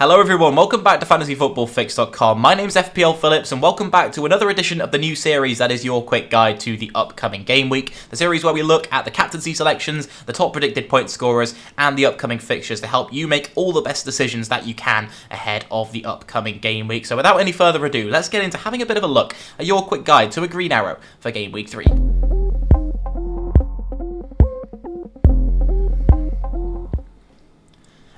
Hello everyone, welcome back to FantasyFootballFix.com. My name's FPL Phillips and welcome back to another edition of the new series that is your quick guide to the upcoming game week. The series where we look at the captaincy selections, the top predicted point scorers and the upcoming fixtures to help you make all the best decisions that you can ahead of the upcoming game week. So without any further ado, let's get into having a bit of a look at your quick guide to a green arrow for game week 3.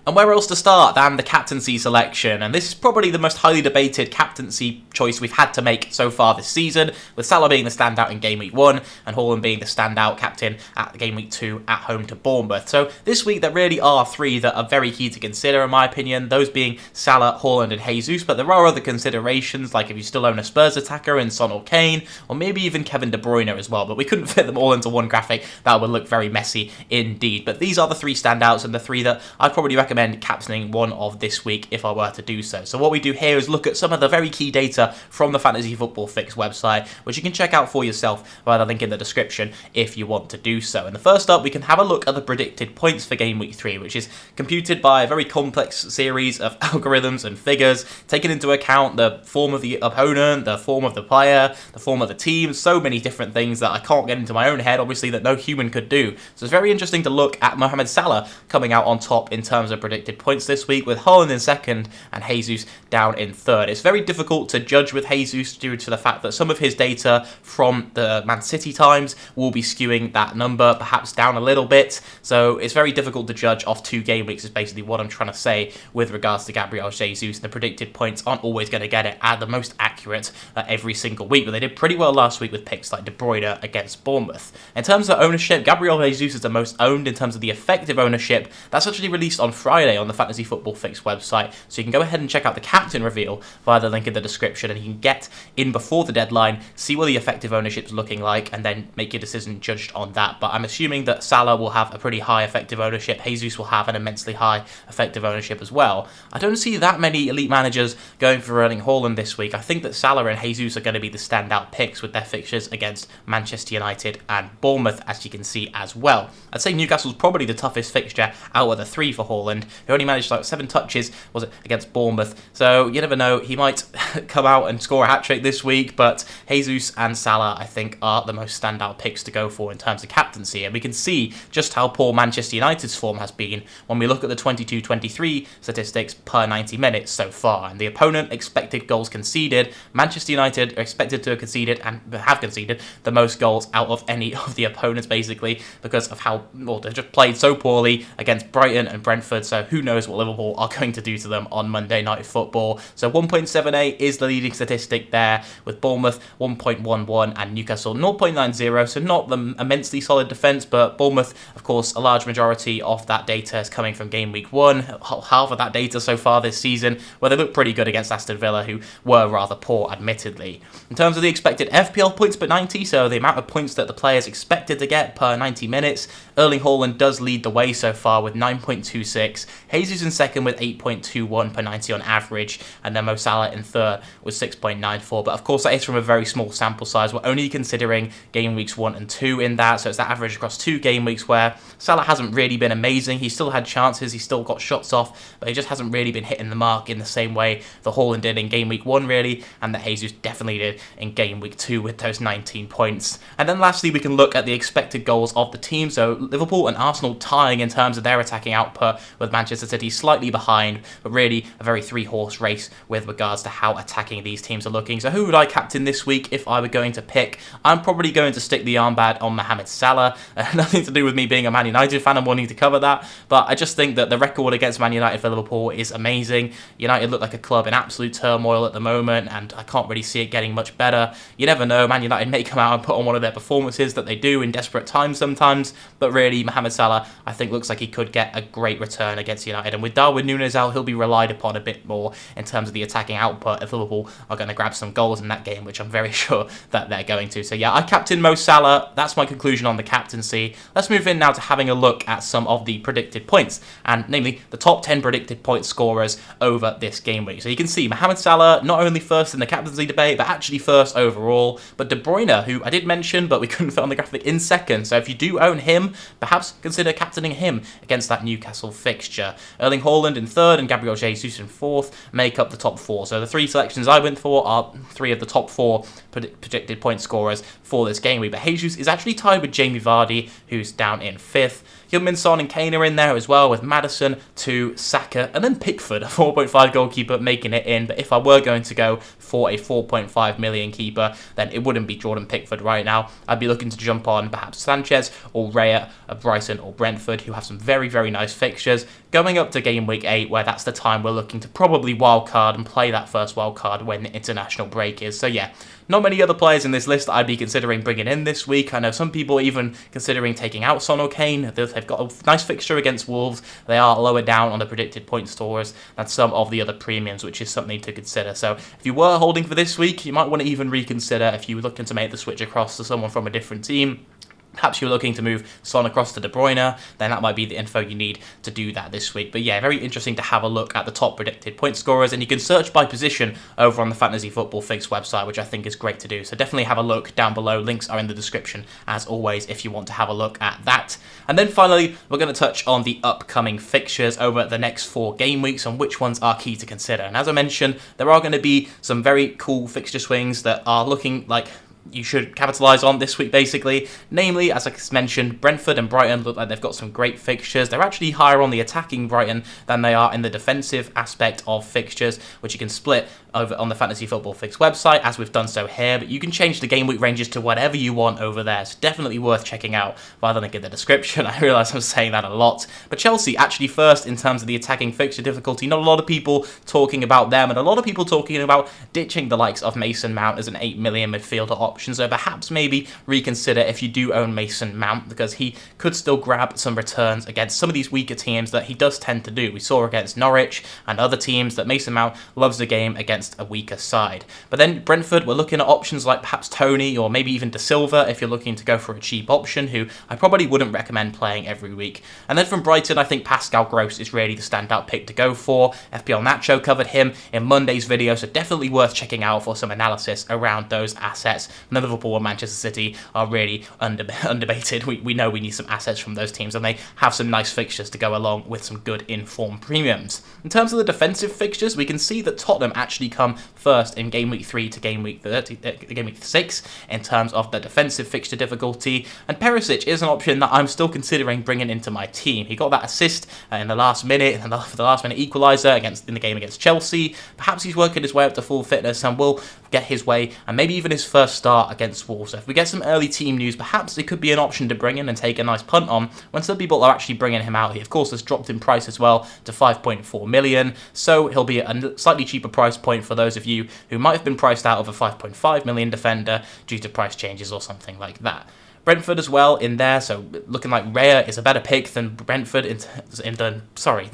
And where else to start than the captaincy selection? And this is probably the most highly debated captaincy choice we've had to make so far this season, with Salah being the standout in game week 1 and Haaland being the standout captain at game week 2 at home to Bournemouth. So this week there really are three that are very key to consider in my opinion, those being Salah, Haaland and Jesus, but there are other considerations like if you still own a Spurs attacker in Son or Kane, or maybe even Kevin De Bruyne as well, but we couldn't fit them all into one graphic. That would look very messy indeed. But these are the three standouts and the three that I'd probably recommend captaining one of this week if I were to do so. So what we do here is look at some of the very key data from the Fantasy Football Fix website, which you can check out for yourself via the link in the description if you want to do so. And the first up, we can have a look at the predicted points for game week 3, which is computed by a very complex series of algorithms and figures, taking into account the form of the opponent, the form of the player, the form of the team, so many different things that I can't get into my own head, obviously, that no human could do. So it's very interesting to look at Mohamed Salah coming out on top in terms of predicted points this week, with Haaland in second and Jesus down in third. It's very difficult to judge with Jesus due to the fact that some of his data from the Man City times will be skewing that number perhaps down a little bit, so it's very difficult to judge off 2 game weeks is basically what I'm trying to say with regards to Gabriel Jesus. The predicted points aren't always going to get it at the most accurate every single week, but they did pretty well last week with picks like De Bruyne against Bournemouth. In terms of ownership, Gabriel Jesus is the most owned in terms of the effective ownership. That's actually released on Friday on the Fantasy Football Fix website, so you can go ahead and check out the captain reveal via the link in the description, and you can get in before the deadline, see what the effective ownership's looking like, and then make your decision judged on that. But I'm assuming that Salah will have a pretty high effective ownership, Jesus will have an immensely high effective ownership as well. I don't see that many elite managers going for Erling Haaland this week. I think that Salah and Jesus are going to be the standout picks with their fixtures against Manchester United and Bournemouth, as you can see as well. I'd say Newcastle's probably the toughest fixture out of the 3 for Haaland, who only managed like 7 touches, was it, against Bournemouth. So you never know, he might come out and score a hat-trick this week, but Jesus and Salah, I think, are the most standout picks to go for in terms of captaincy. And we can see just how poor Manchester United's form has been when we look at the 22-23 statistics per 90 minutes so far. And the opponent expected goals conceded, Manchester United are expected to have conceded and have conceded the most goals out of any of the opponents, basically, because of how, well, they've just played so poorly against Brighton and Brentford. So who knows what Liverpool are going to do to them on Monday Night Football. So 1.78 is the leading statistic there, with Bournemouth 1.11 and Newcastle 0.90, so not the immensely solid defence, but Bournemouth, of course, a large majority of that data is coming from game week 1, half of that data so far this season, where they look pretty good against Aston Villa, who were rather poor, admittedly. In terms of the expected FPL points per 90, so the amount of points that the players expected to get per 90 minutes, Erling Haaland does lead the way so far with 9.26, Jesus in second with 8.21 per 90 on average, and then Mo Salah in third with 6.94. But of course that is from a very small sample size. We're only considering game weeks 1 and 2 in that, so it's that average across 2 game weeks where Salah hasn't really been amazing. He's still had chances, he's still got shots off, but he just hasn't really been hitting the mark in the same way that Haaland did in game week 1 really, and that Jesus definitely did in game week 2 with those 19 points. And then lastly we can look at the expected goals of the team. So Liverpool and Arsenal tying in terms of their attacking output, with Manchester City slightly behind, but really a very 3-horse race with regards to how attacking these teams are looking. So who would I captain this week if I were going to pick? I'm probably going to stick the armband on Mohamed Salah. Nothing to do with me being a Man United fan and wanting to cover that, but I just think that the record against Man United for Liverpool is amazing. United look like a club in absolute turmoil at the moment, and I can't really see it getting much better. You never know, Man United may come out and put on one of their performances that they do in desperate times sometimes, but really Mohamed Salah, I think, looks like he could get a great return against United, and with Darwin Núñez out, he'll be relied upon a bit more in terms of the attacking output if Liverpool are going to grab some goals in that game, which I'm very sure that they're going to. So yeah, I captain Mo Salah. That's my conclusion on the captaincy. Let's move in now to having a look at some of the predicted points, and namely the top 10 predicted point scorers over this game week. So you can see Mohamed Salah not only first in the captaincy debate, but actually first overall. But De Bruyne, who I did mention, but we couldn't fit on the graphic, in second. So if you do own him, perhaps consider captaining him against that Newcastle fixture. fixture. Erling Haaland in third and Gabriel Jesus in fourth make up the top four. So the three selections I went for are three of the top four predicted point scorers for this game week. But Jesus is actually tied with Jamie Vardy, who's down in fifth. Heung-min Son and Kane are in there as well, with Maddison, 2, Saka, and then Pickford, a 4.5 goalkeeper, making it in. But if I were going to go for a 4.5 million keeper, then it wouldn't be Jordan Pickford right now. I'd be looking to jump on perhaps Sanchez or Raya of Brighton or Brentford, who have some very, very nice fixtures, going up to game week 8, where that's the time we're looking to probably wildcard and play that first wildcard when the international break is. So yeah, not many other players in this list that I'd be considering bringing in this week. I know some people even considering taking out Son or Kane. They've got a nice fixture against Wolves. They are lower down on the predicted point scorers than some of the other premiums, which is something to consider. So if you were holding for this week, you might want to even reconsider if you were looking to make the switch across to someone from a different team. Perhaps you're looking to move Son across to De Bruyne, then that might be the info you need to do that this week. But yeah, very interesting to have a look at the top predicted point scorers, and you can search by position over on the Fantasy Football Fix website, which I think is great to do. So definitely have a look down below. Links are in the description, as always, if you want to have a look at that. And then finally, we're going to touch on the upcoming fixtures over the next 4 game weeks and which ones are key to consider. And as I mentioned, there are going to be some very cool fixture swings that are looking like you should capitalise on this week, basically. Namely, as I mentioned, Brentford and Brighton look like they've got some great fixtures. They're actually higher on the attacking Brighton than they are in the defensive aspect of fixtures, which you can split over on the Fantasy Football Fix website, as we've done so here. But you can change the game week ranges to whatever you want over there. It's definitely worth checking out via the link in the description. I realise I'm saying that a lot. But Chelsea actually first in terms of the attacking fixture difficulty. Not a lot of people talking about them, and a lot of people talking about ditching the likes of Mason Mount as an 8 million midfielder option. So perhaps maybe reconsider if you do own Mason Mount, because he could still grab some returns against some of these weaker teams that he does tend to do. We saw against Norwich and other teams that Mason Mount loves the game against a weaker side. But then Brentford, we're looking at options like perhaps Tony or maybe even De Silva if you're looking to go for a cheap option, who I probably wouldn't recommend playing every week. And then from Brighton, I think Pascal Gross is really the standout pick to go for. FPL Nacho covered him in Monday's video, so definitely worth checking out for some analysis around those assets. And then Liverpool and Manchester City are really undebated. We know we need some assets from those teams, and they have some nice fixtures to go along with some good informed premiums. In terms of the defensive fixtures, we can see that Tottenham actually come first in game week 3 to game week 6 in terms of the defensive fixture difficulty, and Perisic is an option that I'm still considering bringing into my team. He got that assist in the last minute, and the last minute equaliser in the game against Chelsea. Perhaps he's working his way up to full fitness and will get his way, and maybe even his first start against Wolves. So if we get some early team news, perhaps it could be an option to bring in and take a nice punt on when some people are actually bringing him out. He, of course, has dropped in price as well to 5.4 million, so he'll be at a slightly cheaper price point for those of you who might have been priced out of a 5.5 million defender due to price changes or something like that. Brentford as well in there, so looking like Raya is a better pick than Brentford than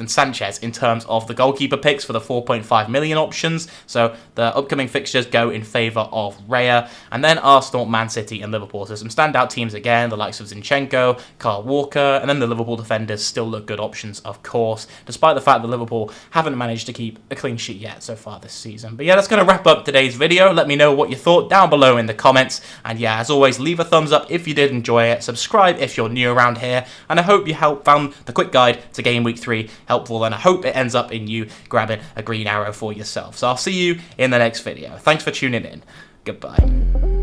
Sanchez in terms of the goalkeeper picks for the 4.5 million options. So the upcoming fixtures go in favour of Raya, and then Arsenal, Man City, and Liverpool. So some standout teams again, the likes of Zinchenko, Kyle Walker, and then the Liverpool defenders still look good options, of course, despite the fact that Liverpool haven't managed to keep a clean sheet yet so far this season. But yeah, that's going to wrap up today's video. Let me know what you thought down below in the comments, and yeah, as always, leave a thumbs up if you did enjoy it, subscribe if you're new around here, and I hope you found the quick guide to game week 3 helpful, and I hope it ends up in you grabbing a green arrow for yourself. So I'll see you in the next video. Thanks for tuning in. Goodbye.